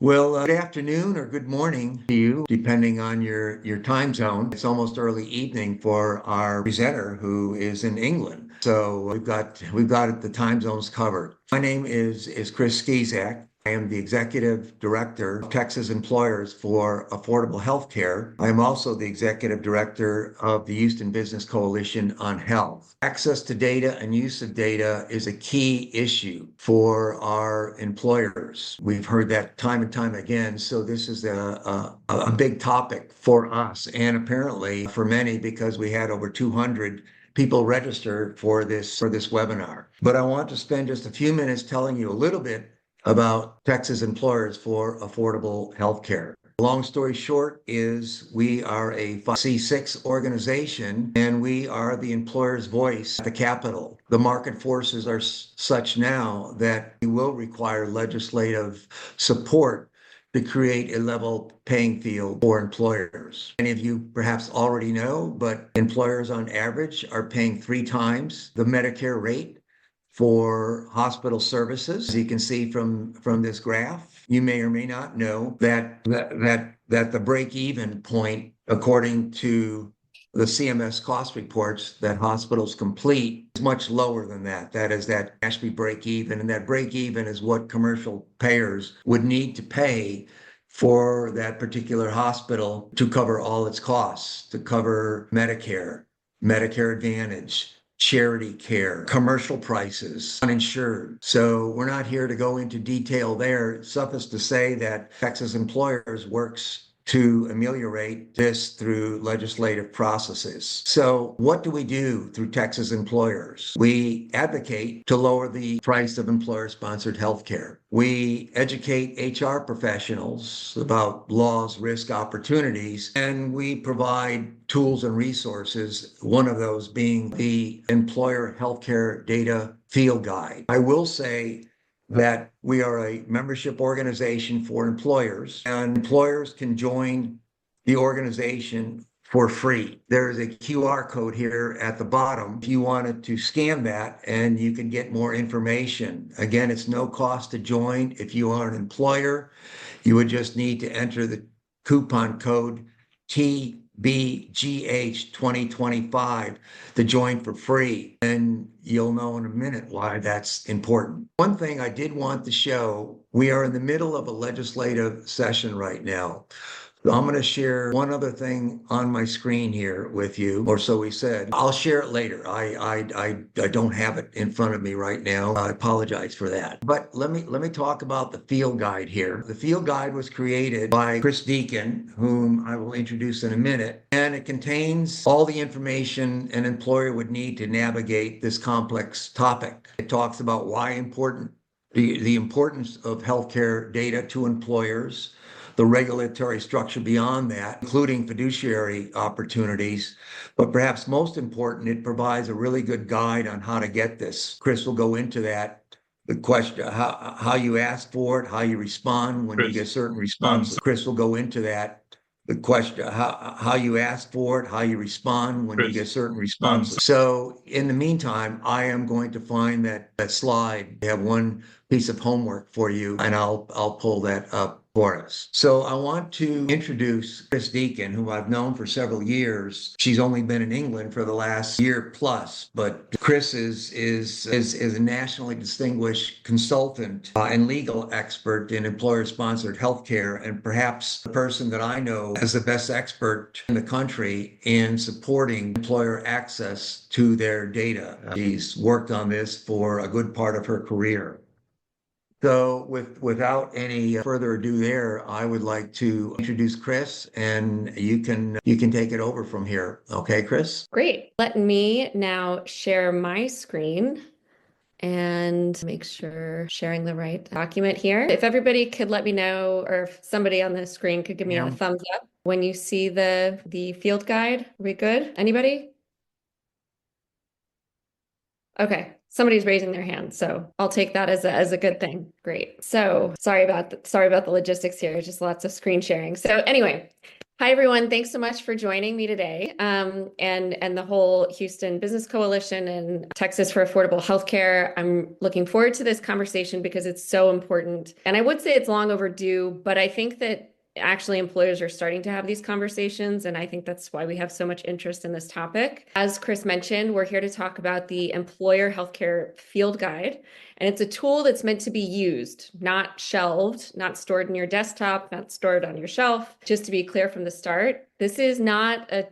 Well, good afternoon or good morning to you, depending on your time zone. It's almost early evening for our presenter who is in England. So we've got the time zones covered. My name is Chris Skizak. I am the Executive Director of Texas Employers for Affordable Healthcare. I am also the Executive Director of the Houston Business Coalition on Health. Access to data and use of data is a key issue for our employers. We've heard that time and time again. So this is a big topic for us and apparently for many because we had over 200 people registered for this webinar. But I want to spend just a few minutes telling you a little bit about Texas Employers for Affordable Healthcare. Long story short is we are a 5C6 organization and we are the employer's voice at the Capitol. The market forces are such now that we will require legislative support to create a level playing field for employers. Many of you perhaps already know, but employers on average are paying 3 times the Medicare rate for hospital services. As you can see from this graph, you may or may not know that the break-even point, according to the CMS cost reports that hospitals complete, is much lower than that. That is that Ashby break-even, and that break-even is what commercial payers would need to pay for that particular hospital to cover all its costs, to cover Medicare, Medicare Advantage, charity care, commercial prices, uninsured. So we're not here to go into detail there. Suffice to say that Texas Employers works to ameliorate this through legislative processes. So what do we do through Texas Employers? We advocate to lower the price of employer-sponsored healthcare. We educate HR professionals about laws, risk, opportunities, and we provide tools and resources, one of those being the Employer Healthcare Data Field Guide. I will say that we are a membership organization for employers, and employers can join the organization for free. There is a QR code here at the bottom if you wanted to scan that and you can get more information. Again, it's no cost to join. If you are an employer, you would just need to enter the coupon code TBGH 2025 to join for free. And you'll know in a minute why that's important. One thing I did want to show, we are in the middle of a legislative session right now. So I'm going to share one other thing on my screen here with you, or so we said. I'll share it later. I don't have it in front of me right now. I apologize for that. But let me talk about the field guide here. The field guide was created by Chris Deacon, whom I will introduce in a minute, and it contains all the information an employer would need to navigate this complex topic. It talks about why important the importance of healthcare data to employers, the regulatory structure beyond that, including fiduciary opportunities. But perhaps most important, it provides a really good guide on how to get this. Chris will go into that. The question, how you ask for it, how you respond when you get certain responses. Chris will go into that. The question, how you ask for it, how you respond when you get certain responses. So in the meantime, I am going to find that slide. I have one piece of homework for you, and I'll pull that up for us. So I want to introduce Chris Deacon, who I've known for several years. She's only been in England for the last year plus, but Chris is a nationally distinguished consultant and legal expert in employer-sponsored healthcare, and perhaps the person that I know as the best expert in the country in supporting employer access to their data. She's worked on this for a good part of her career. So without any further ado there, I would like to introduce Chris and you can take it over from here. Okay, Chris? Great. Let me now share my screen and make sure sharing the right document here. If everybody could let me know, or if somebody on the screen could give me a thumbs up when you see the field guide. Are we good? Anybody? Okay. Somebody's raising their hand, so I'll take that as a good thing. Great. So sorry about the logistics here. Just lots of screen sharing. So anyway, Hi, everyone. Thanks so much for joining me today. And the whole Houston Business Coalition and Texas for Affordable Healthcare. I'm looking forward to this conversation because it's so important. And I would say it's long overdue, but I think that actually employers are starting to have these conversations. And I think that's why we have so much interest in this topic. As Chris mentioned, we're here to talk about the Employer Healthcare Field Guide. And it's a tool that's meant to be used, not shelved, not stored in your desktop, not stored on your shelf. Just to be clear from the start, this is not a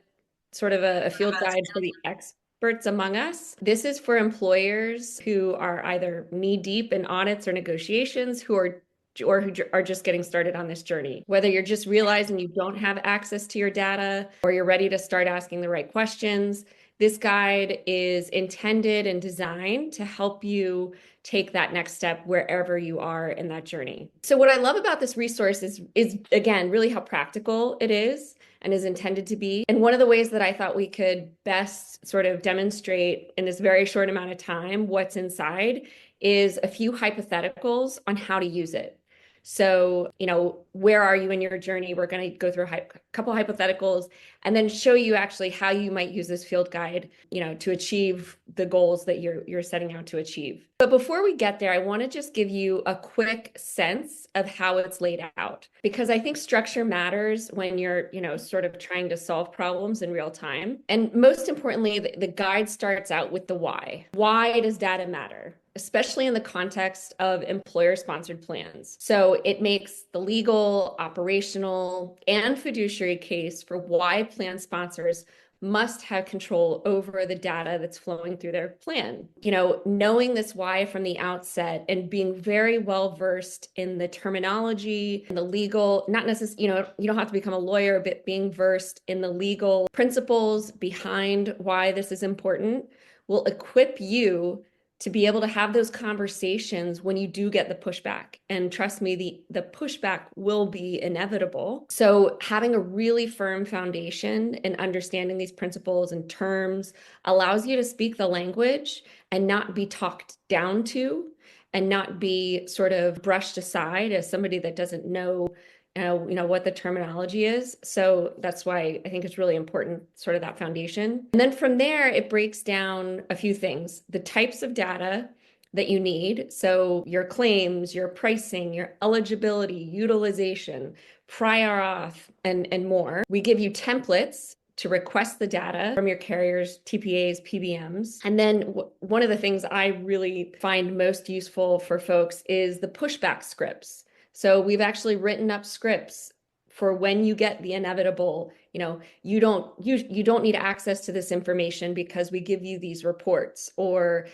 sort of a field guide for the experts among us. This is for employers who are either knee deep in audits or negotiations, who are just getting started on this journey. Whether you're just realizing you don't have access to your data or you're ready to start asking the right questions, this guide is intended and designed to help you take that next step wherever you are in that journey. So what I love about this resource is again, really how practical it is and is intended to be. And one of the ways that I thought we could best sort of demonstrate in this very short amount of time what's inside is a few hypotheticals on how to use it. So, where are you in your journey? We're going to go through a couple hypotheticals and then show you actually how you might use this field guide, to achieve the goals that you're setting out to achieve. But before we get there, I want to just give you a quick sense of how it's laid out, because I think structure matters when you're, sort of trying to solve problems in real time. And most importantly, the guide starts out with the why. Why does data matter? Especially in the context of employer-sponsored plans. So it makes the legal, operational, and fiduciary case for why plan sponsors must have control over the data that's flowing through their plan. Knowing this why from the outset and being very well versed in the terminology and the legal, not necessarily, you don't have to become a lawyer, but being versed in the legal principles behind why this is important will equip you to be able to have those conversations when you do get the pushback. And trust me, the pushback will be inevitable. So having a really firm foundation and understanding these principles and terms allows you to speak the language and not be talked down to and not be sort of brushed aside as somebody that doesn't know what the terminology is. So that's why I think it's really important, sort of that foundation. And then from there, it breaks down a few things: the types of data that you need. So your claims, your pricing, your eligibility, utilization, prior auth, and more. We give you templates to request the data from your carriers, TPAs, PBMs. And then one of the things I really find most useful for folks is the pushback scripts. So we've actually written up scripts for when you get the inevitable, you don't need access to this information because we give you these reports, or,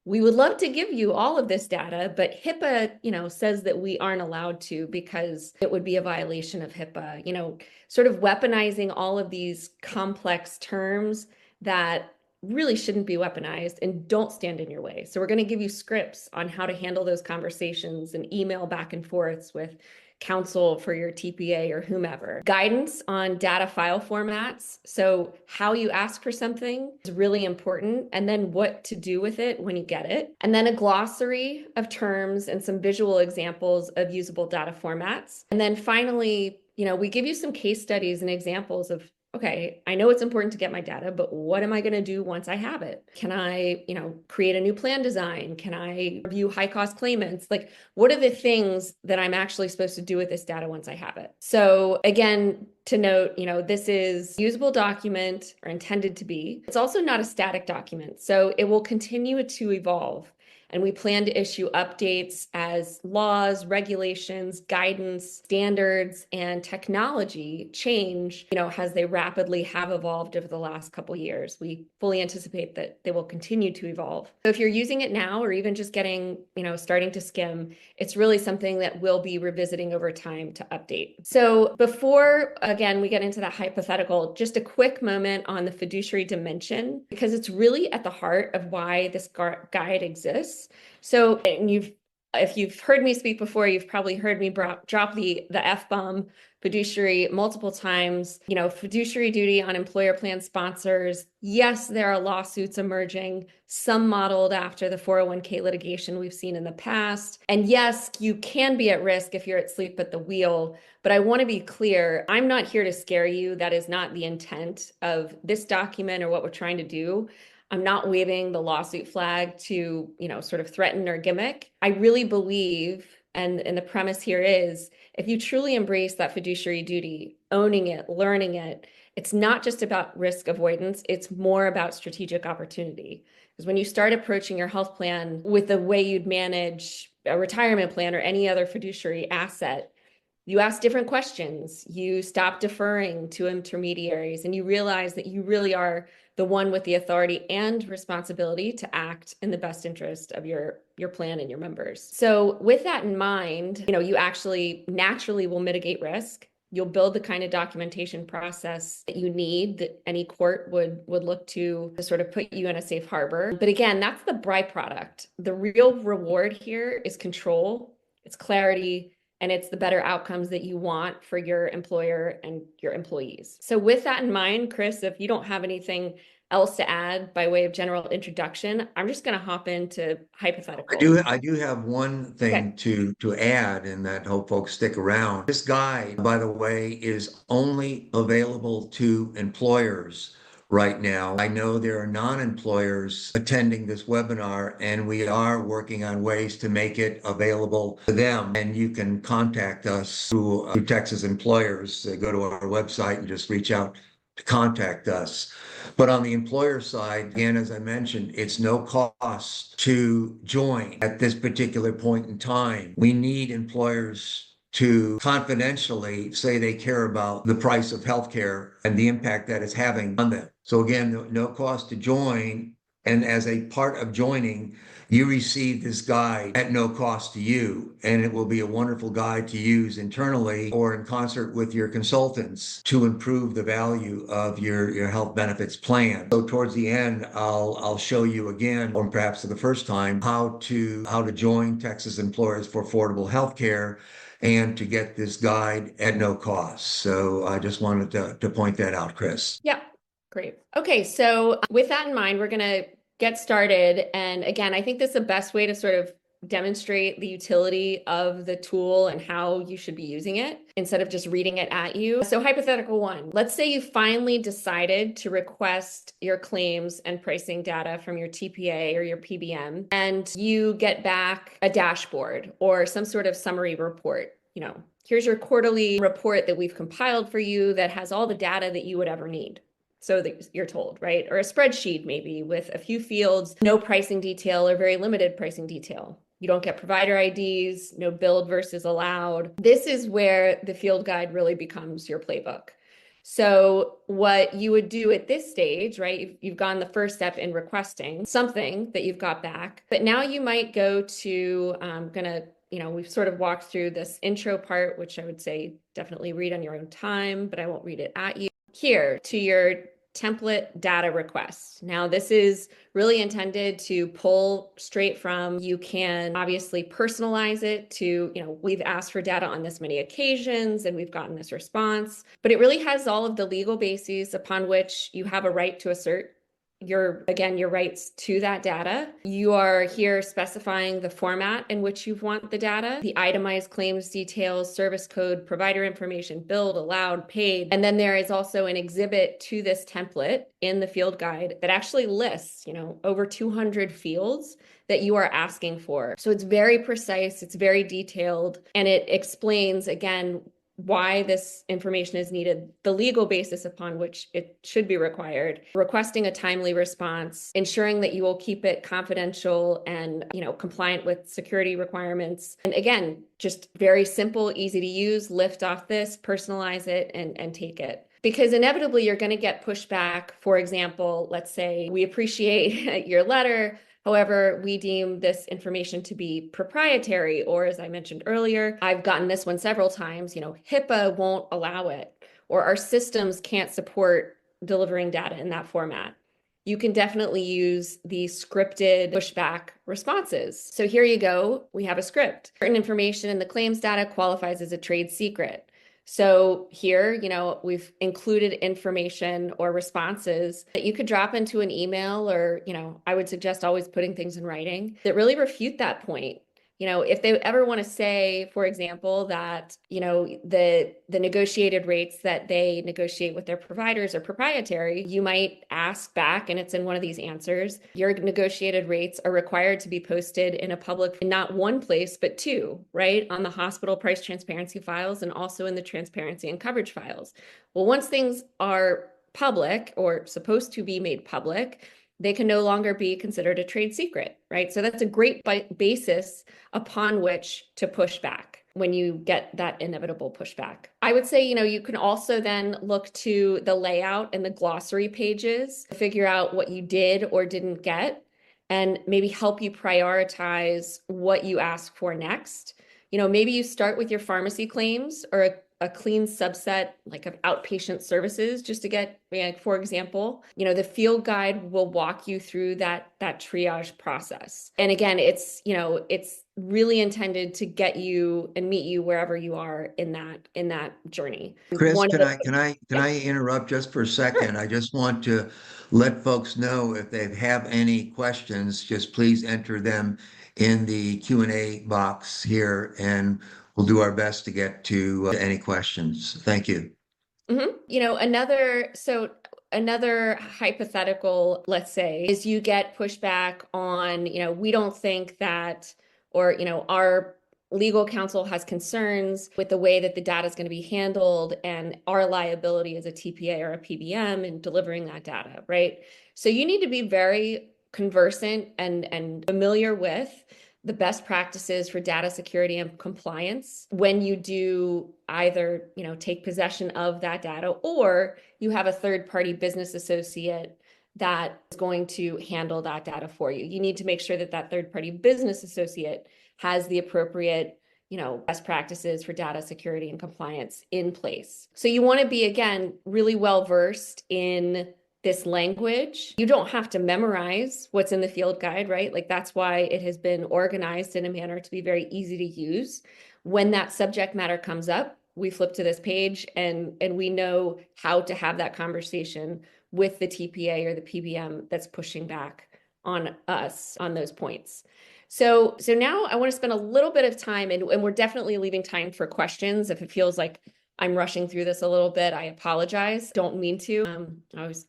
we would love to give you all of this data, but HIPAA, says that we aren't allowed to because it would be a violation of HIPAA, sort of weaponizing all of these complex terms that really shouldn't be weaponized and don't stand in your way. So we're going to give you scripts on how to handle those conversations and email back and forths with counsel for your TPA or whomever. Guidance on data file formats. So how you ask for something is really important, and then what to do with it when you get it. And then a glossary of terms and some visual examples of usable data formats. And then finally, we give you some case studies and examples of, okay, I know it's important to get my data, but what am I going to do once I have it? Can I, create a new plan design? Can I review high cost claimants? Like, what are the things that I'm actually supposed to do with this data once I have it? So again, to note, this is usable document, or intended to be. It's also not a static document, so it will continue to evolve. And we plan to issue updates as laws, regulations, guidance, standards, and technology change, as they rapidly have evolved over the last couple of years. We fully anticipate that they will continue to evolve. So if you're using it now, or even just getting, starting to skim, it's really something that we'll be revisiting over time to update. So before, again, we get into that hypothetical, just a quick moment on the fiduciary dimension, because it's really at the heart of why this guide exists. So, and you've If you've heard me speak before, you've probably heard me drop the F-bomb, fiduciary, multiple times. Fiduciary duty on employer plan sponsors. Yes, there are lawsuits emerging, some modeled after the 401k litigation we've seen in the past. And yes, you can be at risk if you're asleep at the wheel. But I want to be clear, I'm not here to scare you. That is not the intent of this document or what we're trying to do. I'm not waving the lawsuit flag to, sort of threaten or gimmick. I really believe, and the premise here is, if you truly embrace that fiduciary duty, owning it, learning it, it's not just about risk avoidance, it's more about strategic opportunity. Because when you start approaching your health plan with the way you'd manage a retirement plan or any other fiduciary asset, you ask different questions, you stop deferring to intermediaries, and you realize that you really are the one with the authority and responsibility to act in the best interest of your plan and your members. So with that in mind, you actually naturally will mitigate risk. You'll build the kind of documentation process that you need, that any court would look to sort of put you in a safe harbor. But again, that's the byproduct. The real reward here is control, it's clarity, and it's the better outcomes that you want for your employer and your employees. So with that in mind, Chris, if you don't have anything else to add by way of general introduction, I'm just going to hop into hypothetical. I do have one thing to add, and that hope folks stick around. This guide, by the way, is only available to employers right now. I know there are non-employers attending this webinar, and we are working on ways to make it available to them. And you can contact us through Texas Employers. Go to our website and just reach out to contact us. But on the employer side, again, as I mentioned, it's no cost to join at this particular point in time. We need employers to confidentially say they care about the price of healthcare and the impact that it's having on them. So again, no cost to join. And as a part of joining, you receive this guide at no cost to you. And it will be a wonderful guide to use internally or in concert with your consultants to improve the value of your health benefits plan. So towards the end, I'll show you again, or perhaps for the first time, how to join Texas Employers for Affordable Healthcare and to get this guide at no cost. So I just wanted to point that out, Chris. Yeah, great. Okay, so with that in mind, we're going to get started. And again, I think this is the best way to sort of demonstrate the utility of the tool and how you should be using it instead of just reading it at you. So hypothetical one, let's say you finally decided to request your claims and pricing data from your TPA or your PBM, and you get back a dashboard or some sort of summary report. Here's your quarterly report that we've compiled for you that has all the data that you would ever need. So that you're told, right? Or a spreadsheet maybe with a few fields, no pricing detail or very limited pricing detail. You don't get provider IDs, no billed versus allowed. This is where the field guide really becomes your playbook. So what you would do at this stage, right? You've gone the first step in requesting something that you've got back, but now you might go to, we've sort of walked through this intro part, which I would say definitely read on your own time, but I won't read it at you. Here to your template data request. Now, this is really intended to pull straight from, you can obviously personalize it to, we've asked for data on this many occasions and we've gotten this response, but it really has all of the legal bases upon which you have a right to assert your rights to that data. You are here specifying the format in which you want the data, the itemized claims details, service code, provider information, billed, allowed, paid. And then there is also an exhibit to this template in the field guide that actually lists, over 200 fields that you are asking for. So it's very precise, it's very detailed, and it explains, again, why this information is needed, the legal basis upon which it should be required, requesting a timely response, ensuring that you will keep it confidential and, compliant with security requirements. And again, just very simple, easy to use, lift off this, personalize it, and take it. Because inevitably you're going to get pushback. For example, let's say we appreciate your letter. However, we deem this information to be proprietary, or as I mentioned earlier, I've gotten this one several times, HIPAA won't allow it, or our systems can't support delivering data in that format. you can definitely use the scripted pushback responses. So here you go. We have a script. Certain information in the claims data qualifies as a trade secret. So here, we've included information or responses that you could drop into an email, or, I would suggest always putting things in writing that really refute that point. If they ever want to say, for example, that, the negotiated rates that they negotiate with their providers are proprietary, you might ask back, and it's in one of these answers, your negotiated rates are required to be posted in a public, not one place, but two, right? On the hospital price transparency files and also in the transparency and coverage files. Well, once things are public or supposed to be made public, they can no longer be considered a trade secret, right? So that's a great basis upon which to push back when you get that inevitable pushback. I would say, you can also then look to the layout and the glossary pages to figure out what you did or didn't get, and maybe help you prioritize what you ask for next. Maybe you start with your pharmacy claims or a clean subset like of outpatient services, just to get, for example, the field guide will walk you through that triage process. And again, it's really intended to get you and meet you wherever you are in that journey. Chris, can I interrupt just for a second? Sure. I just want to let folks know if they have any questions, just please enter them in the Q&A box here, and we'll do our best to get to any questions. Thank you. Another hypothetical, let's say, is you get pushback on, we don't think that, or, our legal counsel has concerns with the way that the data is going to be handled and our liability as a TPA or a PBM in delivering that data, right? So you need to be very conversant and familiar with the best practices for data security and compliance when you do either, take possession of that data, or you have a third-party business associate that is going to handle that data for you. You need to make sure that that third-party business associate has the appropriate, best practices for data security and compliance in place. So you want to be, again, really well-versed in this language. You don't have to memorize what's in the field guide, right? Like, that's why it has been organized in a manner to be very easy to use. When that subject matter comes up, we flip to this page and we know how to have that conversation with the TPA or the PBM that's pushing back on us on those points. So now I want to spend a little bit of time, and we're definitely leaving time for questions. If it feels like I'm rushing through this a little bit, I apologize. Don't mean to.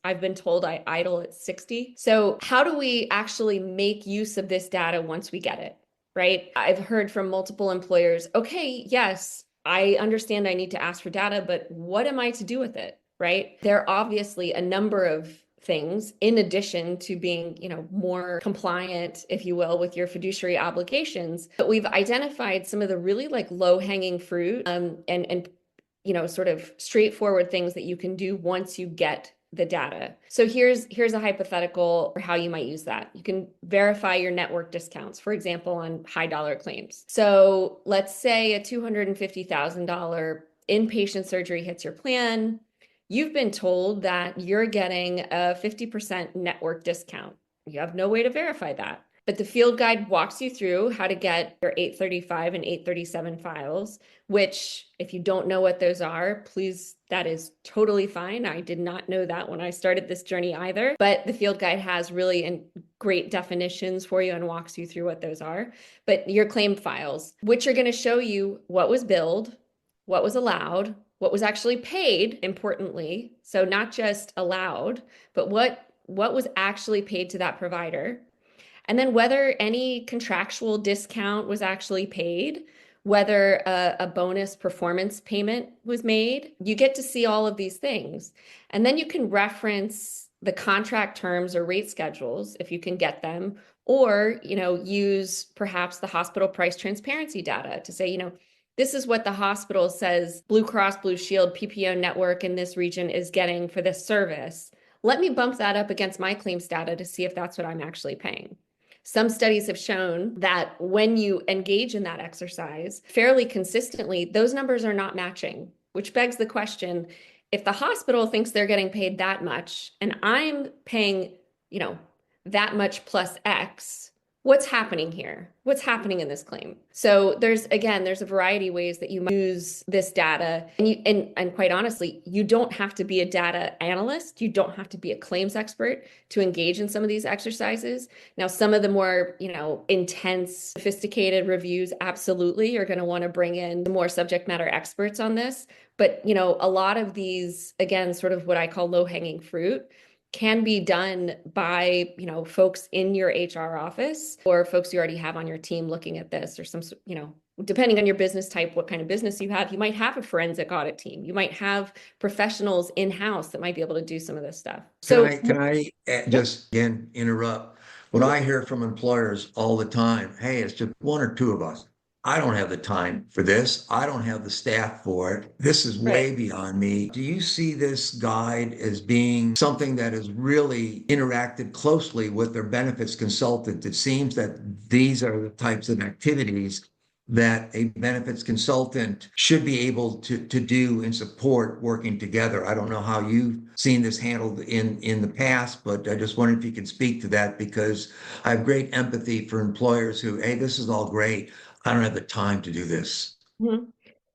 I've been told I idle at 60. So how do we actually make use of this data once we get it, right? I've heard from multiple employers, okay, yes, I understand I need to ask for data, but what am I to do with it, right? There are obviously a number of things in addition to being, more compliant, if you will, with your fiduciary obligations. But we've identified some of the really low-hanging fruit and sort of straightforward things that you can do once you get the data. So here's a hypothetical for how you might use that. You can verify your network discounts, for example, on high dollar claims. So let's say a $250,000 inpatient surgery hits your plan. You've been told that you're getting a 50% network discount. You have no way to verify that. But the field guide walks you through how to get your 835 and 837 files, which, if you don't know what those are, please, that is totally fine. I did not know that when I started this journey either. But the field guide has really great definitions for you and walks you through what those are. But your claim files, which are going to show you what was billed, what was allowed, what was actually paid, importantly. So not just allowed, but what was actually paid to that provider. And then whether any contractual discount was actually paid, whether a bonus performance payment was made. You get to see all of these things. And then you can reference the contract terms or rate schedules if you can get them, or, use perhaps the hospital price transparency data to say, this is what the hospital says Blue Cross Blue Shield PPO network in this region is getting for this service. Let me bump that up against my claims data to see if that's what I'm actually paying. Some studies have shown that when you engage in that exercise fairly consistently, those numbers are not matching, which begs the question, if the hospital thinks they're getting paid that much and I'm paying you know, that much plus X. What's happening here? What's happening in this claim? So there's a variety of ways that you might use this data. And quite honestly, you don't have to be a data analyst. You don't have to be a claims expert to engage in some of these exercises. Now, some of the more, intense, sophisticated reviews absolutely are going to want to bring in the more subject matter experts on this. But, a lot of these, again, sort of what I call low-hanging fruit, can be done by, folks in your HR office or folks you already have on your team looking at this, or some, depending on your business type, what kind of business you have, you might have a forensic audit team. You might have professionals in-house that might be able to do some of this stuff. Can I just again interrupt? What I hear from employers all the time, hey, it's just one or two of us. I don't have the time for this. I don't have the staff for it. This is way beyond me. Do you see this guide as being something that has really interacted closely with their benefits consultant? It seems that these are the types of activities that a benefits consultant should be able to do and support working together. I don't know how you've seen this handled in the past, but I just wondered if you could speak to that, because I have great empathy for employers who, hey, this is all great. I don't have the time to do this. Mhm.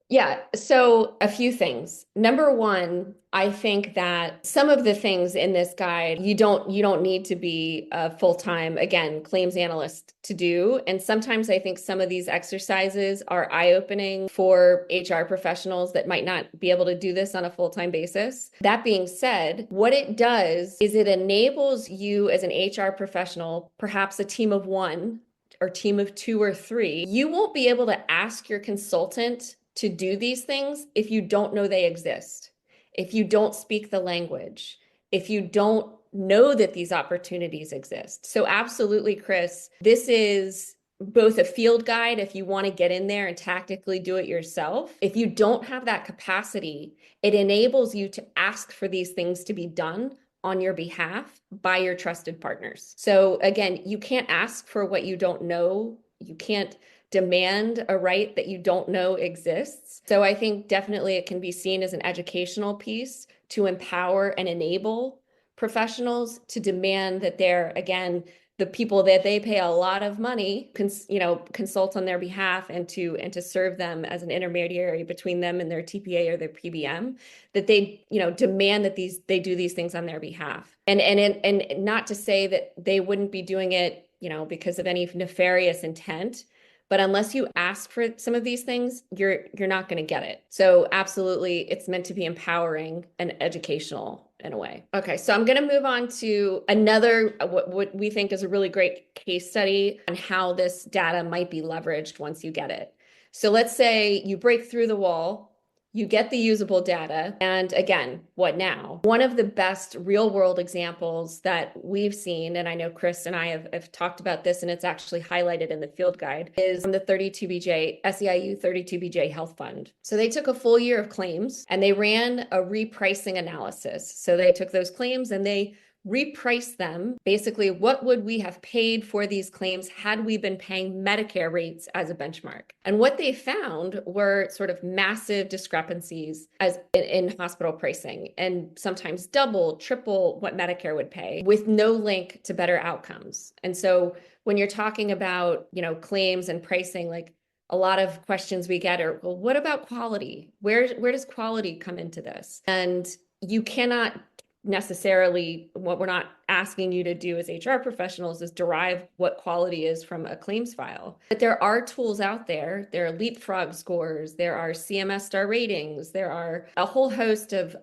Yeah, so a few things. Number one, I think that some of the things in this guide, you don't need to be a full-time, again, claims analyst to do. And sometimes I think some of these exercises are eye-opening for HR professionals that might not be able to do this on a full-time basis. That being said, what it does is it enables you as an HR professional, perhaps a team of one or team of two or three, you won't be able to ask your consultant to do these things if you don't know they exist, if you don't speak the language, if you don't know that these opportunities exist. So absolutely, Chris, this is both a field guide if you want to get in there and tactically do it yourself. If you don't have that capacity, it enables you to ask for these things to be done on your behalf by your trusted partners. So again, you can't ask for what you don't know. You can't demand a right that you don't know exists. So I think definitely it can be seen as an educational piece to empower and enable professionals to demand that they're, again, the people that they pay a lot of money, consult on their behalf and to serve them as an intermediary between them and their TPA or their PBM, that they, demand that they do these things on their behalf. And not to say that they wouldn't be doing it, because of any nefarious intent. But unless you ask for some of these things, you're not going to get it. So absolutely, it's meant to be empowering and educational in a way. Okay, so I'm going to move on to another, what we think is a really great case study on how this data might be leveraged once you get it. So let's say you break through the wall, you get the usable data, and again, what now? One of the best real world examples that we've seen, and I know Chris and I have talked about this, and it's actually highlighted in the field guide, is from the 32BJ, SEIU 32BJ Health Fund. So they took a full year of claims and they ran a repricing analysis. So they took those claims and they reprice them. Basically, what would we have paid for these claims had we been paying Medicare rates as a benchmark? And what they found were sort of massive discrepancies as in hospital pricing, and sometimes double, triple what Medicare would pay, with no link to better outcomes. And so when you're talking about, claims and pricing, like a lot of questions we get are, well, what about quality? Where does quality come into this? And you cannot necessarily, what we're not asking you to do as HR professionals is derive what quality is from a claims file. But there are tools out there. There are leapfrog scores. There are CMS star ratings. There are a whole host of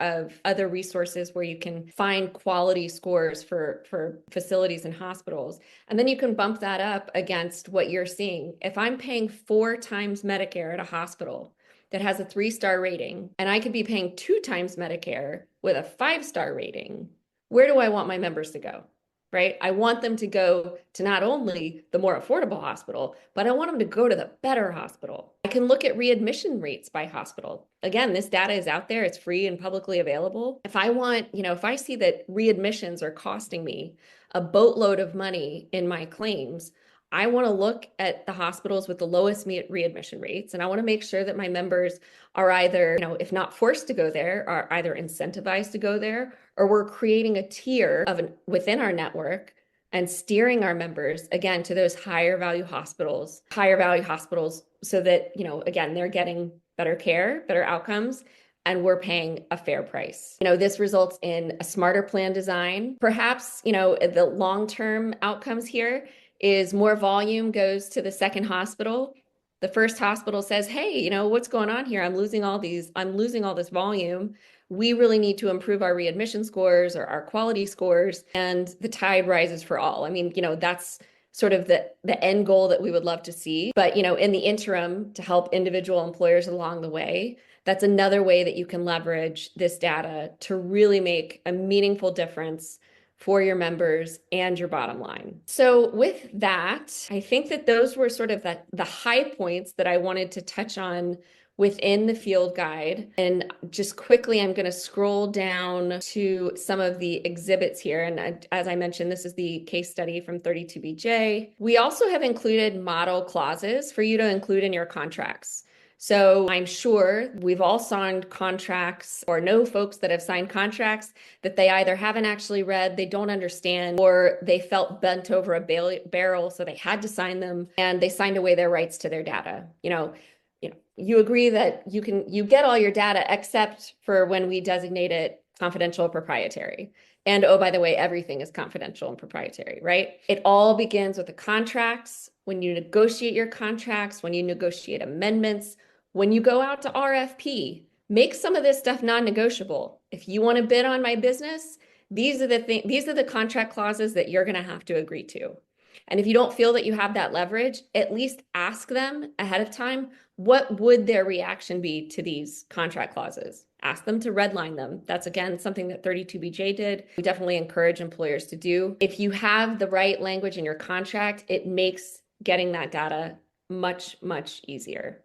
other resources where you can find quality scores for facilities and hospitals. And then you can bump that up against what you're seeing. If I'm paying 4 times Medicare at a hospital that has a 3-star rating, and I could be paying 2 times Medicare with a 5-star rating, where do I want my members to go, right? I want them to go to not only the more affordable hospital, but I want them to go to the better hospital. I can look at readmission rates by hospital. Again, this data is out there. It's free and publicly available. If I want, if I see that readmissions are costing me a boatload of money in my claims, I want to look at the hospitals with the lowest readmission rates, and I want to make sure that my members are either, if not forced to go there, are either incentivized to go there, or we're creating a tier within our network and steering our members again to those higher value hospitals, so that, again, they're getting better care, better outcomes, and we're paying a fair price. This results in a smarter plan design. Perhaps, the long-term outcomes here is more volume goes to the second hospital. The first hospital says, hey, what's going on here? I'm losing all this volume. We really need to improve our readmission scores or our quality scores, and the tide rises for all. I mean, that's sort of the end goal that we would love to see. But, in the interim, to help individual employers along the way, that's another way that you can leverage this data to really make a meaningful difference for your members and your bottom line. So with that, I think that those were sort of the high points that I wanted to touch on within the field guide. And just quickly, I'm going to scroll down to some of the exhibits here. And as I mentioned, this is the case study from 32BJ. We also have included model clauses for you to include in your contracts. So I'm sure we've all signed contracts, or know folks that have signed contracts that they either haven't actually read, they don't understand, or they felt bent over a barrel, so they had to sign them, and they signed away their rights to their data. You agree that you get all your data except for when we designate it confidential or proprietary. And oh, by the way, everything is confidential and proprietary, right? It all begins with the contracts. When you negotiate your contracts, when you negotiate amendments, when you go out to RFP, make some of this stuff non-negotiable. If you want to bid on my business, these are the contract clauses that you're going to have to agree to. And if you don't feel that you have that leverage, at least ask them ahead of time, what would their reaction be to these contract clauses? Ask them to redline them. That's, again, something that 32BJ did. We definitely encourage employers to do. If you have the right language in your contract, it makes getting that data much, much easier.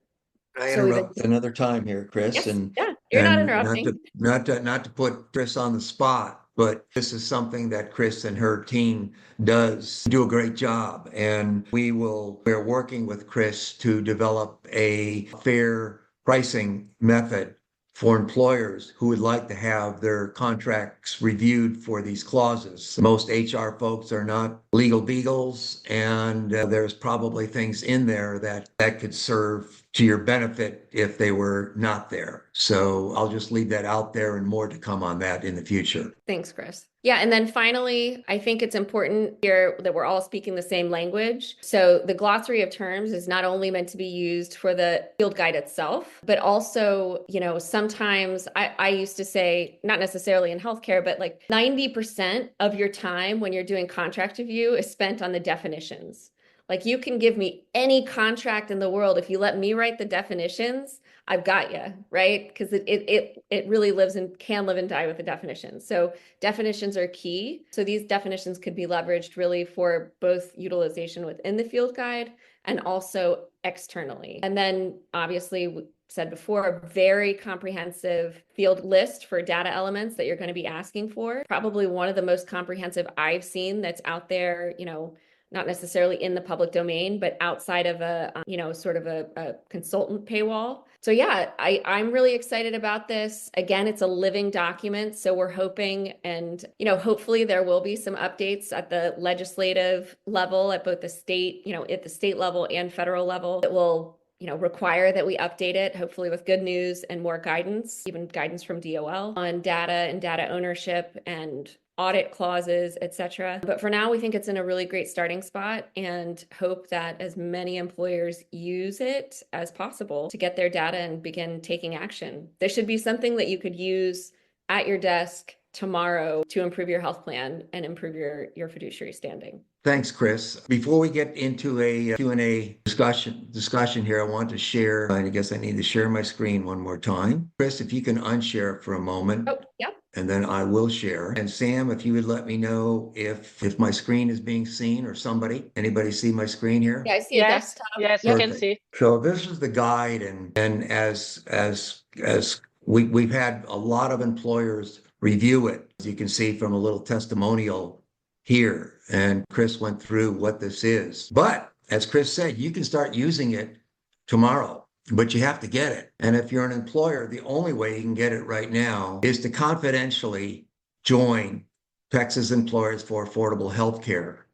I interrupt another time here, Chris, yes, and yeah, you're not interrupting. Not to put Chris on the spot, but this is something that Chris and her team do a great job, and we're working with Chris to develop a fair pricing method for employers who would like to have their contracts reviewed for these clauses. Most HR folks are not legal beagles, and there's probably things in there that could serve to your benefit if they were not there. So I'll just leave that out there, and more to come on that in the future. Thanks, Chris. Yeah, and then finally, I think it's important here that we're all speaking the same language. So the glossary of terms is not only meant to be used for the field guide itself, but also, sometimes I used to say, not necessarily in healthcare, but like 90% of your time when you're doing contract review is spent on the definitions. Like, you can give me any contract in the world. If you let me write the definitions, I've got you, right? Because it really can live and die with the definitions. So definitions are key. So these definitions could be leveraged really for both utilization within the field guide and also externally. And then obviously, we said before, a very comprehensive field list for data elements that you're going to be asking for. Probably one of the most comprehensive I've seen that's out there, not necessarily in the public domain, but outside of a consultant paywall. So yeah, I'm really excited about this. Again, it's a living document. So we're hoping, and, hopefully there will be some updates at the legislative level at both the state, at the state level and federal level that will, require that we update it, hopefully with good news and more guidance, even guidance from DOL on data and data ownership and audit clauses, etc. But for now, we think it's in a really great starting spot, and hope that as many employers use it as possible to get their data and begin taking action. This should be something that you could use at your desk tomorrow to improve your health plan and improve your fiduciary standing. Thanks, Chris. Before we get into a Q&A discussion here, I want to share, I guess I need to share my screen one more time. Chris, if you can unshare it for a moment. Oh, yep. And then I will share. And Sam, if you would let me know if my screen is being seen, or anybody see my screen here? Yeah, I see a desktop. Yes, Perfect. you can see. So this is the guide, and as we've had a lot of employers review it, as you can see from a little testimonial here, and Chris went through what this is. But as Chris said, you can start using it tomorrow, but you have to get it. And if you're an employer, the only way you can get it right now is to confidentially join Texas Employers for Affordable Health Care.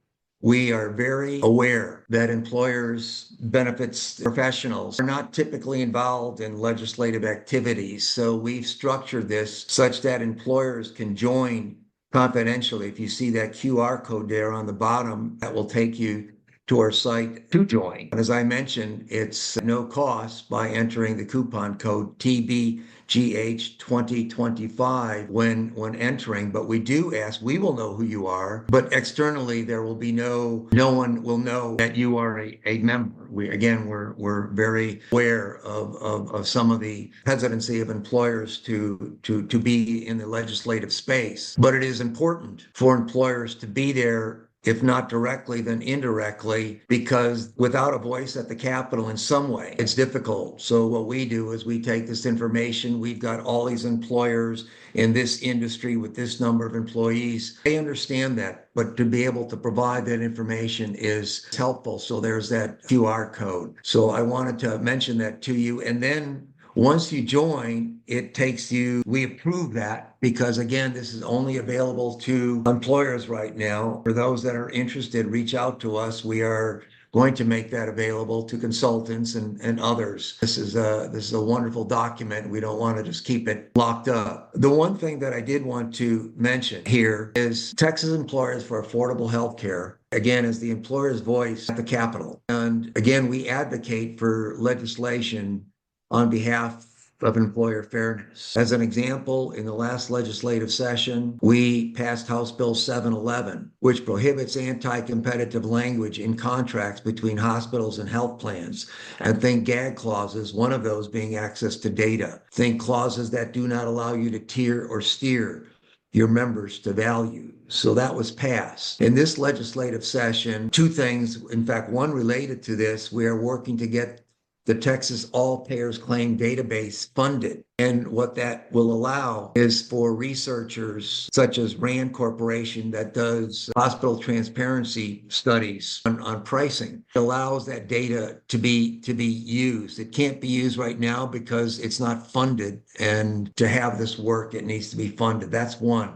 We are very aware that employers, benefits professionals are not typically involved in legislative activities. So we've structured this such that employers can join confidentially. If you see that QR code there on the bottom, that will take you to our site to join. But as I mentioned, it's no cost by entering the coupon code TBGH 2025 when entering. But we do ask, we will know who you are, but externally there will be no one will know that you are a member. We're very aware of some of the hesitancy of employers to be in the legislative space. But it is important for employers to be there, if not directly, then indirectly, because without a voice at the Capitol in some way, it's difficult. So what we do is we take this information. We've got all these employers in this industry with this number of employees. They understand that, but to be able to provide that information is helpful. So there's that QR code. So I wanted to mention that to you. And then once you join, it takes you, we approve that because again, this is only available to employers right now. For those that are interested, reach out to us. We are going to make that available to consultants and others. This is a wonderful document. We don't want to just keep it locked up. The one thing that I did want to mention here is Texas Employers for Affordable Health Care, again, is the employer's voice at the Capitol. And again, we advocate for legislation on behalf of employer fairness. As an example, in the last legislative session, we passed House Bill 711, which prohibits anti-competitive language in contracts between hospitals and health plans. And think gag clauses, one of those being access to data. Think clauses that do not allow you to tier or steer your members to value. So that was passed. In this legislative session, two things, in fact, one related to this, we are working to get the Texas All Payers Claim Database funded. And what that will allow is for researchers such as RAND Corporation that does hospital transparency studies on pricing. It allows that data to be used. It can't be used right now because it's not funded. And to have this work, it needs to be funded. That's one.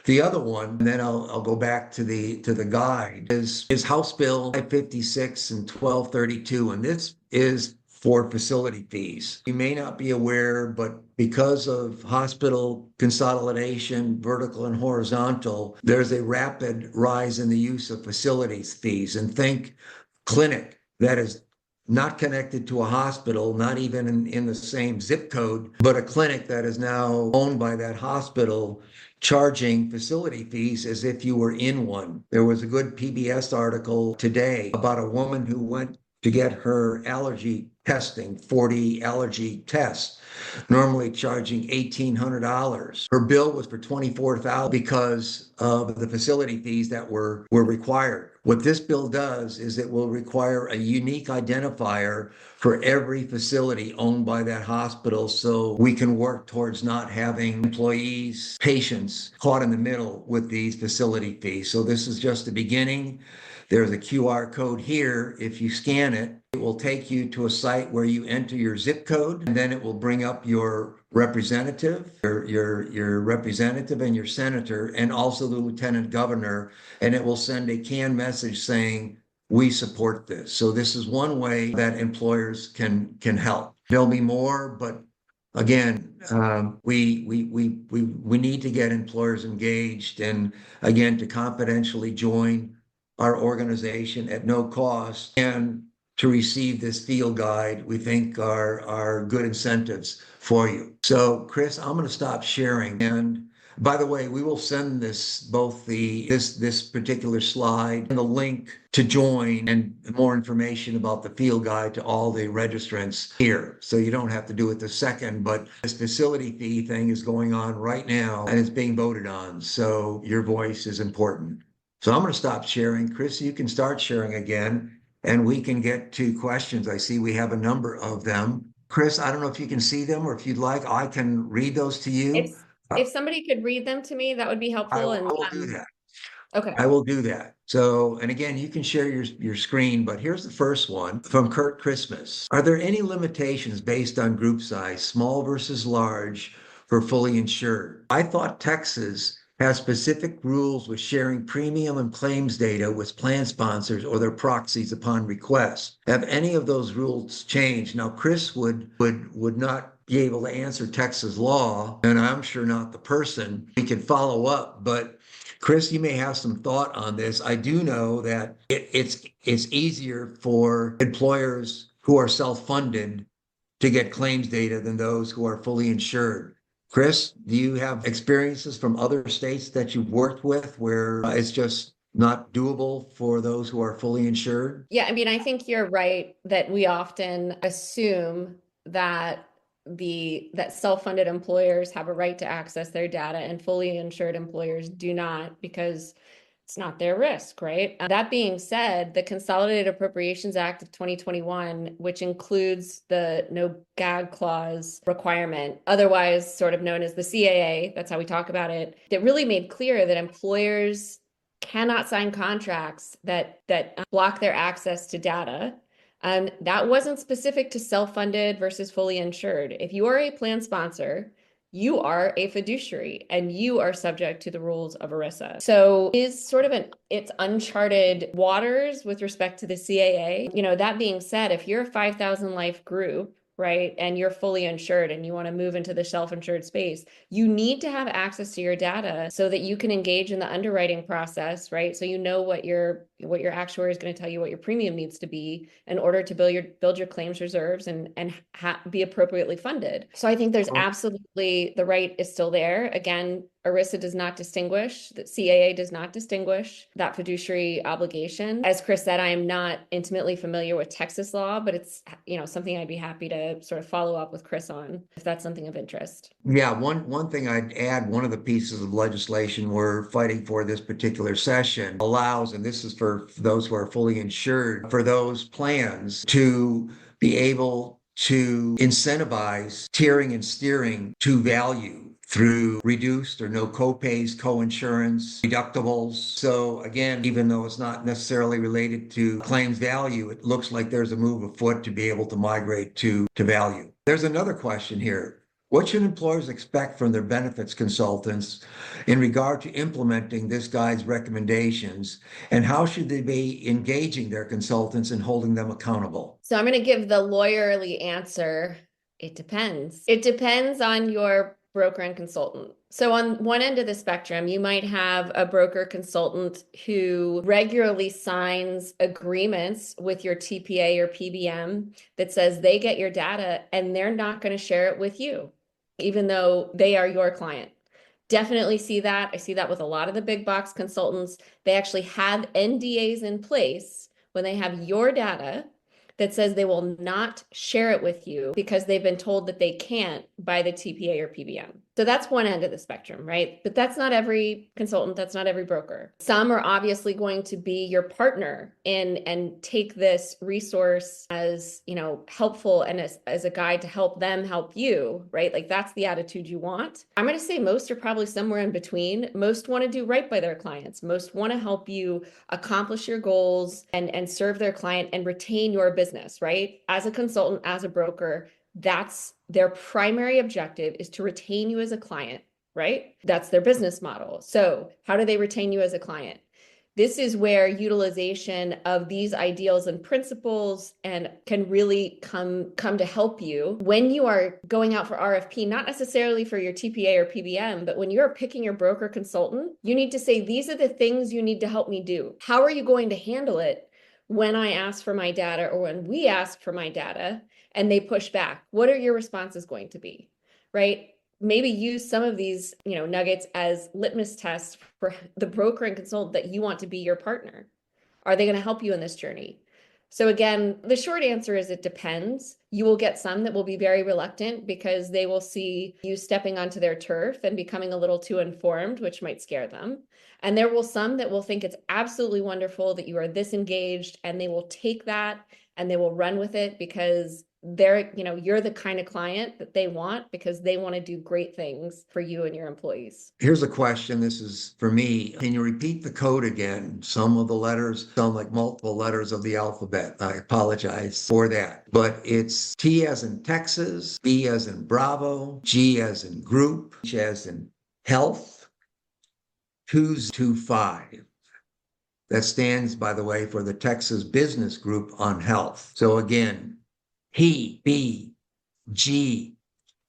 The other one, and then I'll go back to the guide, is House Bill 556 and 1232. And this is for facility fees. You may not be aware, but because of hospital consolidation, vertical and horizontal, there's a rapid rise in the use of facilities fees. And think clinic that is not connected to a hospital, not even in the same zip code, but a clinic that is now owned by that hospital, charging facility fees as if you were in one. There was a good PBS article today about a woman who went to get her allergy testing, 40 allergy tests, normally charging $1,800. Her bill was for $24,000 because of the facility fees that were required. What this bill does is it will require a unique identifier for every facility owned by that hospital, so we can work towards not having employees, patients caught in the middle with these facility fees. So this is just the beginning. There's a QR code here. If you scan it, it will take you to a site where you enter your zip code, and then it will bring up your representative, your representative and your senator, and also the lieutenant governor, and it will send a canned message saying, we support this. So this is one way that employers can help. There'll be more, but again, we need to get employers engaged, and again, to confidentially join our organization at no cost and to receive this field guide, we think are good incentives for you. So Chris, I'm going to stop sharing. And by the way, we will send this, both this particular slide and the link to join and more information about the field guide to all the registrants here. So you don't have to do it the second, but this facility fee thing is going on right now and it's being voted on. So your voice is important. So I'm going to stop sharing. Chris, you can start sharing again, and we can get to questions. I see we have a number of them. Chris, I don't know if you can see them, or if you'd like, I can read those to you. If somebody could read them to me, that would be helpful. I will do that. Okay. I will do that. So, and again, you can share your screen, but here's the first one from Kurt Christmas. Are there any limitations based on group size, small versus large, for fully insured? I thought Texas has specific rules with sharing premium and claims data with plan sponsors or their proxies upon request. Have any of those rules changed? Now, Chris would not be able to answer Texas law, and I'm sure not the person. We can follow up, but Chris, you may have some thought on this. I do know that it's easier for employers who are self-funded to get claims data than those who are fully insured. Chris, do you have experiences from other states that you've worked with where it's just not doable for those who are fully insured? Yeah, I mean, I think you're right that we often assume that that self-funded employers have a right to access their data and fully insured employers do not because it's not their risk, right? That being said, the Consolidated Appropriations Act of 2021, which includes the no gag clause requirement, otherwise sort of known as the CAA, that's how we talk about it, that really made clear that employers cannot sign contracts that block their access to data. And that wasn't specific to self-funded versus fully insured. If you are a plan sponsor, you are a fiduciary and you are subject to the rules of ERISA. So it is sort of it's uncharted waters with respect to the CAA. You know, that being said, if you're a 5,000 life group, right, and you're fully insured and you want to move into the self-insured space, you need to have access to your data so that you can engage in the underwriting process, right? So you know what your actuary is going to tell you what your premium needs to be in order to build your claims reserves and be appropriately funded. So I think there's absolutely the right is still there. Again, ERISA does not distinguish, the CAA does not distinguish that fiduciary obligation. As Chris said, I am not intimately familiar with Texas law, but it's, you know, something I'd be happy to sort of follow up with Chris on if that's something of interest. Yeah, one thing I'd add, one of the pieces of legislation we're fighting for this particular session allows, and this is for those who are fully insured, for those plans to be able to incentivize tiering and steering to value through reduced or no co-pays, co-insurance, deductibles. So again, even though it's not necessarily related to claims value, it looks like there's a move afoot to be able to migrate to value. There's another question here. What should employers expect from their benefits consultants in regard to implementing this guide's recommendations? And how should they be engaging their consultants and holding them accountable? So I'm going to give the lawyerly answer. It depends. It depends on your broker and consultant. So on one end of the spectrum, you might have a broker consultant who regularly signs agreements with your TPA or PBM that says they get your data and they're not going to share it with you, even though they are your client. Definitely see that. I see that with a lot of the big box consultants. They actually have NDAs in place when they have your data that says they will not share it with you because they've been told that they can't by the TPA or PBM. So that's one end of the spectrum, right? But that's not every consultant, that's not every broker. Some are obviously going to be your partner and take this resource as, you know, helpful and as a guide to help them help you, right? Like that's the attitude you want. I'm going to say most are probably somewhere in between. Most want to do right by their clients. Most want to help you accomplish your goals and serve their client and retain your business, right? As a consultant, as a broker, that's their primary objective is to retain you as a client, right? That's their business model. So how do they retain you as a client? This is where utilization of these ideals and principles and can really come to help you when you are going out for RFP, not necessarily for your TPA or PBM, but when you're picking your broker consultant, you need to say, these are the things you need to help me do. How are you going to handle it when I ask for my data or when we ask for my data and they push back? What are your responses going to be, right? Maybe use some of these, you know, nuggets as litmus tests for the broker and consultant that you want to be your partner. Are they going to help you in this journey? So again, the short answer is it depends. You will get some that will be very reluctant because they will see you stepping onto their turf and becoming a little too informed, which might scare them. And there will some that will think it's absolutely wonderful that you are this engaged and they will take that and they will run with it because they're, you're the kind of client that they want because they want to do great things for you and your employees. Here's a question. This is for me. Can you repeat the code again? Some of the letters sound like multiple letters of the alphabet. I apologize for that. But it's T as in Texas, B as in Bravo, G as in group, H as in health, 225. That stands, by the way, for the Texas Business Group on Health. So again, P, B, G,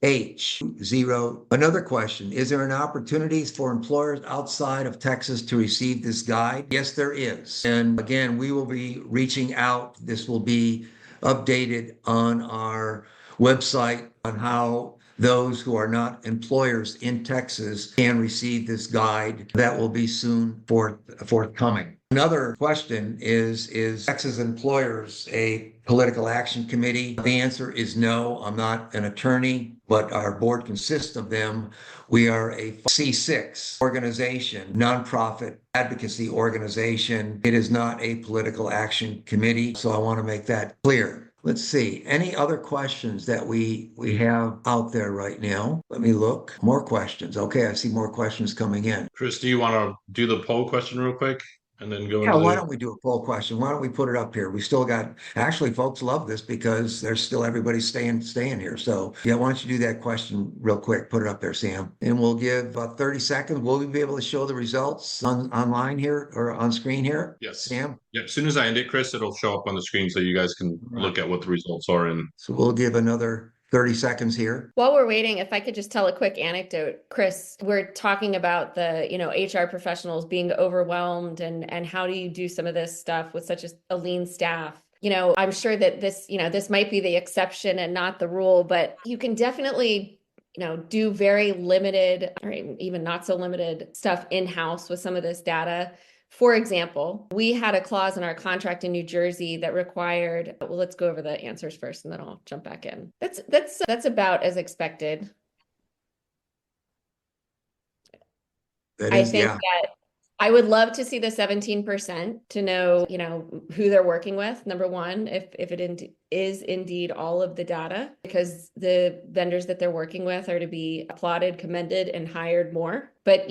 H, 0. Another question, is there an opportunities for employers outside of Texas to receive this guide? Yes, there is. And again, we will be reaching out. This will be updated on our website on how those who are not employers in Texas can receive this guide. That will be soon forthcoming. Another question is Texas employers a political action committee? The answer is no. I'm not an attorney, but our board consists of them. We are a C6 organization, nonprofit advocacy organization. It is not a political action committee. So I want to make that clear. Let's see. Any other questions that we have out there right now? Let me look. More questions. Okay, I see more questions coming in. Chris, do you want to do the poll question real quick and then go Yeah, into why the... don't we do a poll question? Why don't we put it up here? We still got, actually, folks love this because there's still everybody staying here. So yeah, why don't you do that question real quick? Put it up there, Sam. And we'll give 30 seconds. Will we be able to show the results online here or on screen here? Yes. Sam? Yeah, as soon as I end it, Chris, it'll show up on the screen so you guys can look at what the results are. And So we'll give another 30 seconds here. While we're waiting, if I could just tell a quick anecdote, Chris, we're talking about the, HR professionals being overwhelmed and how do you do some of this stuff with such a lean staff? I'm sure that this might be the exception and not the rule, but you can definitely, do very limited or even not so limited stuff in-house with some of this data. For example, we had a clause in our contract in New Jersey that required, well, let's go over the answers first and then I'll jump back in. That's about as expected. I think that I would love to see the 17% to know, who they're working with. Number one, if it is indeed all of the data, because the vendors that they're working with are to be applauded, commended, and hired more. But,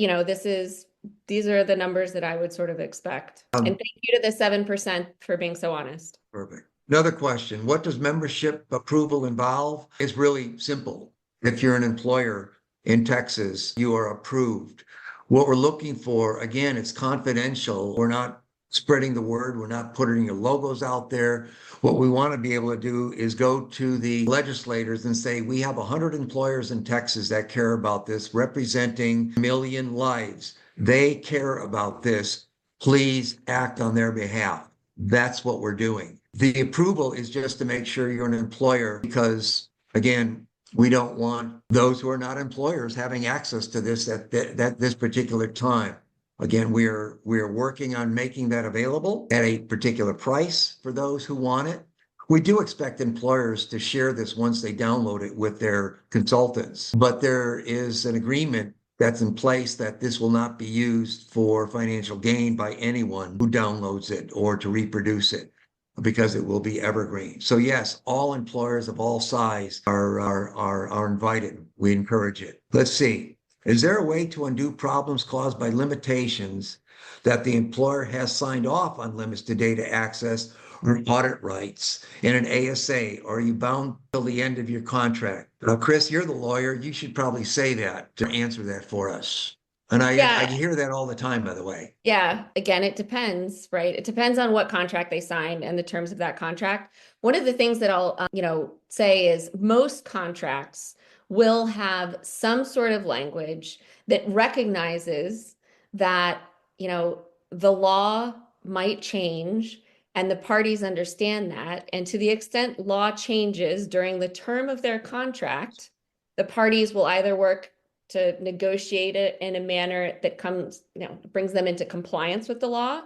these are the numbers that I would sort of expect. And thank you to the 7% for being so honest. Perfect. Another question. What does membership approval involve? It's really simple. If you're an employer in Texas, you are approved. What we're looking for, again, it's confidential. We're not spreading the word. We're not putting your logos out there. What we want to be able to do is go to the legislators and say, we have 100 employers in Texas that care about this, representing a million lives. They care about this. Please act on their behalf. That's what we're doing. The approval is just to make sure you're an employer because, again, we don't want those who are not employers having access to this at this particular time. Again, we're working on making that available at a particular price for those who want it. We do expect employers to share this once they download it with their consultants, but there is an agreement that's in place that this will not be used for financial gain by anyone who downloads it or to reproduce it because it will be evergreen. So yes, all employers of all size are invited. We encourage it. Let's see. Is there a way to undo problems caused by limitations that the employer has signed off on limits to data access or audit rights in an ASA, or are you bound till the end of your contract? Chris, you're the lawyer. You should probably say that to answer that for us. And I hear that all the time, by the way. Yeah. Again, it depends, right? It depends on what contract they signed and the terms of that contract. One of the things that I'll, say is most contracts will have some sort of language that recognizes that, the law might change and the parties understand that. And to the extent law changes during the term of their contract, the parties will either work to negotiate it in a manner that brings them into compliance with the law,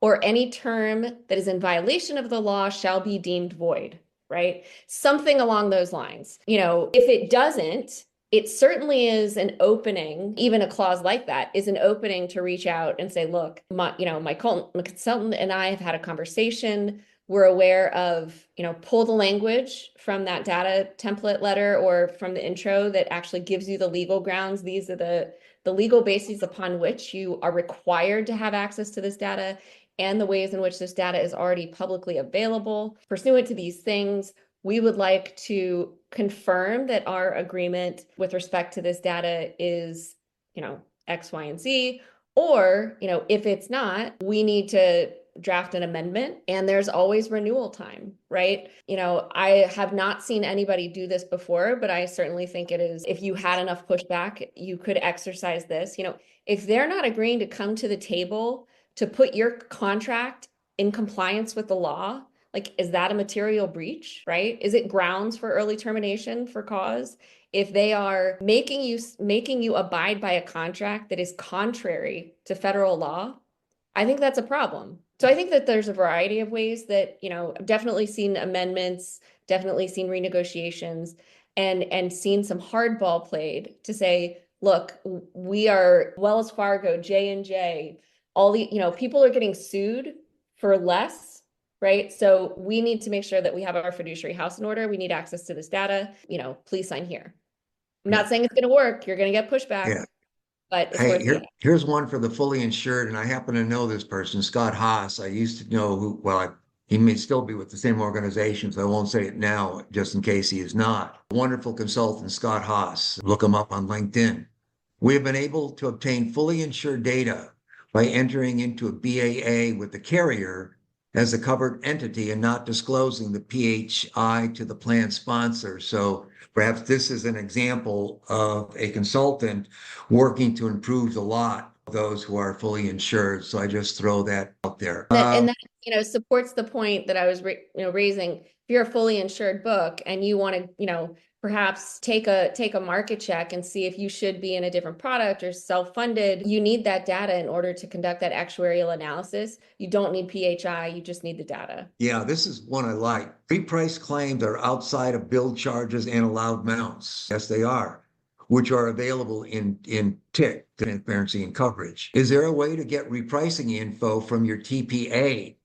or any term that is in violation of the law shall be deemed void, right? Something along those lines. If it doesn't, it certainly is an opening, even a clause like that is an opening to reach out and say, look, my consultant and I have had a conversation. we're aware of, pull the language from that data template letter or from the intro that actually gives you the legal grounds. These are the legal bases upon which you are required to have access to this data and the ways in which this data is already publicly available. Pursuant to these things, we would like to confirm that our agreement with respect to this data is, X, Y, and Z. Or, if it's not, we need to draft an amendment, and there's always renewal time, right? I have not seen anybody do this before, but I certainly think it is, if you had enough pushback, you could exercise this. If they're not agreeing to come to the table to put your contract in compliance with the law, like, is that a material breach, right? Is it grounds for early termination for cause? If they are making you abide by a contract that is contrary to federal law, I think that's a problem. So I think that there's a variety of ways that, I've definitely seen amendments, definitely seen renegotiations, and seen some hardball played to say, look, we are Wells Fargo, J&J, all the, people are getting sued for less, right? So we need to make sure that we have our fiduciary house in order. We need access to this data, please sign here. I'm not saying it's going to work. You're going to get pushback. Yeah. But it's Hey, worth here's one for the fully insured, and I happen to know this person, Scott Haas. I used to know who, he may still be with the same organization, so I won't say it now, just in case he is not. Wonderful consultant, Scott Haas. Look him up on LinkedIn. We have been able to obtain fully insured data by entering into a BAA with the carrier as a covered entity and not disclosing the PHI to the plan sponsor. So perhaps this is an example of a consultant working to improve the lot of those who are fully insured. So I just throw that out there. And that, supports the point that I was raising. If you're a fully insured book and you want to, perhaps take a market check and see if you should be in a different product or self-funded, you need that data in order to conduct that actuarial analysis. You don't need PHI, you just need the data. Yeah, this is one I like. Pre-priced claims are outside of billed charges and allowed amounts. Yes, they are, which are available in TIC, transparency and coverage. Is there a way to get repricing info from your TPA?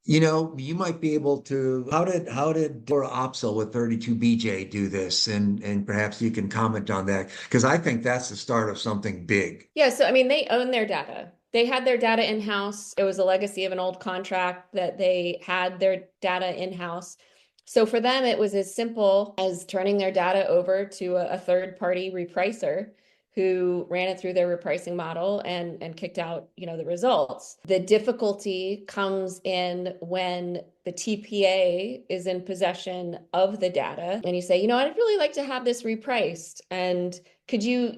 You might be able to. How did Laura Opsel with 32BJ do this? And perhaps you can comment on that, because I think that's the start of something big. Yeah, so I mean, they own their data. They had their data in-house. It was a legacy of an old contract that they had their data in-house. So for them, it was as simple as turning their data over to a third-party repricer who ran it through their repricing model and kicked out, the results. The difficulty comes in when the TPA is in possession of the data and you say, I'd really like to have this repriced. And could you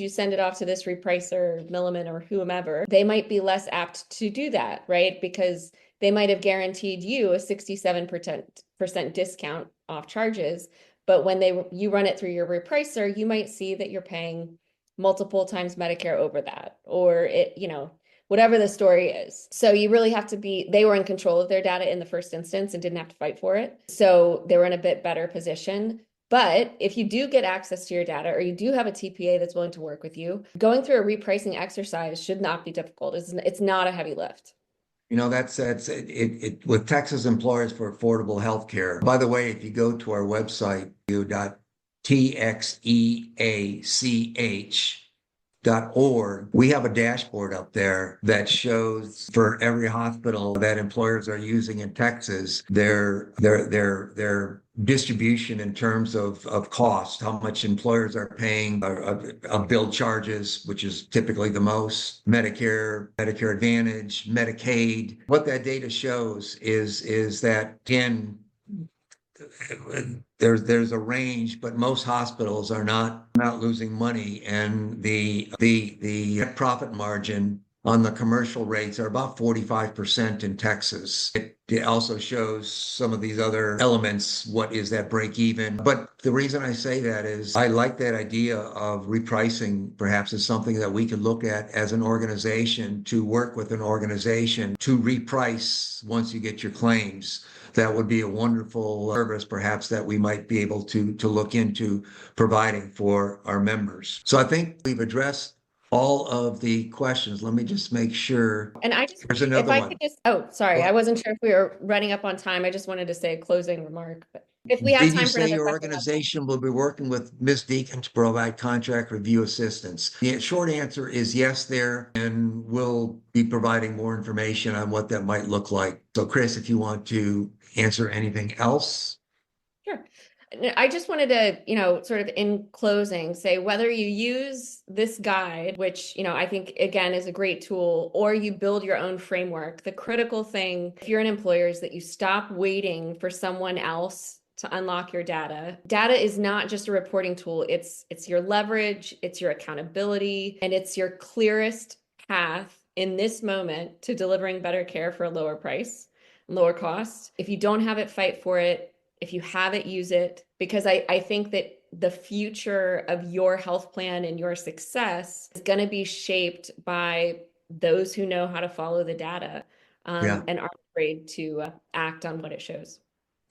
send it off to this repricer, Milliman or whomever? They might be less apt to do that, right? Because they might have guaranteed you a 67% discount off charges. But when you run it through your repricer, you might see that you're paying multiple times Medicare over that, or whatever the story is. So you really have to they were in control of their data in the first instance and didn't have to fight for it. So they were in a bit better position. But if you do get access to your data, or you do have a TPA that's willing to work with you, going through a repricing exercise should not be difficult. It's not a heavy lift. That's it with Texas Employers for Affordable Health Care. By the way, if you go to our website, TXEACH.org, we have a dashboard up there that shows for every hospital that employers are using in Texas, their distribution in terms of cost, how much employers are paying of billed charges, which is typically the most, Medicare Advantage, Medicaid. What that data shows is that, again, there's a range, but most hospitals are not losing money, and the net profit margin on the commercial rates are about 45% in Texas. It also shows some of these other elements. What is that break even? But the reason I say that is I like that idea of repricing, perhaps, is something that we could look at as an organization, to work with an organization to reprice once you get your claims. That would be a wonderful service, perhaps, that we might be able to look into providing for our members. So I think we've addressed all of the questions. Let me just make sure. And I just, There's if another I one. could just, oh, sorry, Well, I wasn't sure if we were running up on time. I just wanted to say a closing remark, but if we have Did you time for say another your question, that's fine. organization will be working with Ms. Deacon to provide contract review assistance? The short answer is yes there, and we'll be providing more information on what that might look like. So Chris, if you want to answer anything else. Sure. I just wanted to, sort of in closing, say whether you use this guide, which, I think again is a great tool, or you build your own framework, the critical thing, if you're an employer, is that you stop waiting for someone else to unlock your data. Data is not just a reporting tool. It's your leverage, it's your accountability, and it's your clearest path in this moment to delivering better care for a lower price, lower cost. If you don't have it, fight for it. If you have it, use it, because I think that the future of your health plan and your success is going to be shaped by those who know how to follow the data and aren't afraid to act on what it shows.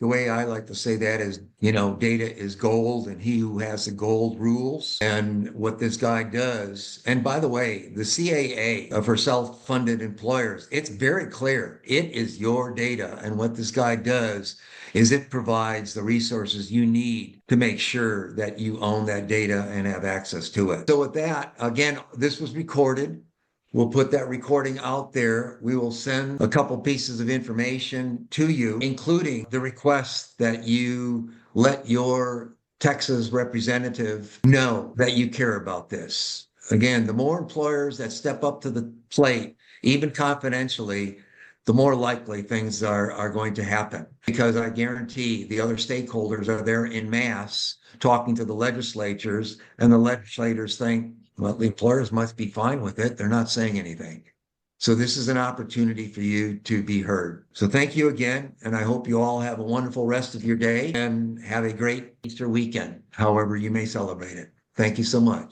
The way I like to say that is, data is gold and he who has the gold rules. And what this guy does, and by the way, the CAA for self-funded employers, it's very clear. It is your data. And what this guy does is it provides the resources you need to make sure that you own that data and have access to it. So with that, again, this was recorded. We'll put that recording out there. We will send a couple pieces of information to you, including the request that you let your Texas representative know that you care about this. Again, the more employers that step up to the plate, even confidentially, the more likely things are going to happen. Because I guarantee the other stakeholders are there in mass talking to the legislatures, and the legislators think, well, the employers must be fine with it. They're not saying anything. So this is an opportunity for you to be heard. So thank you again. And I hope you all have a wonderful rest of your day and have a great Easter weekend, however you may celebrate it. Thank you so much.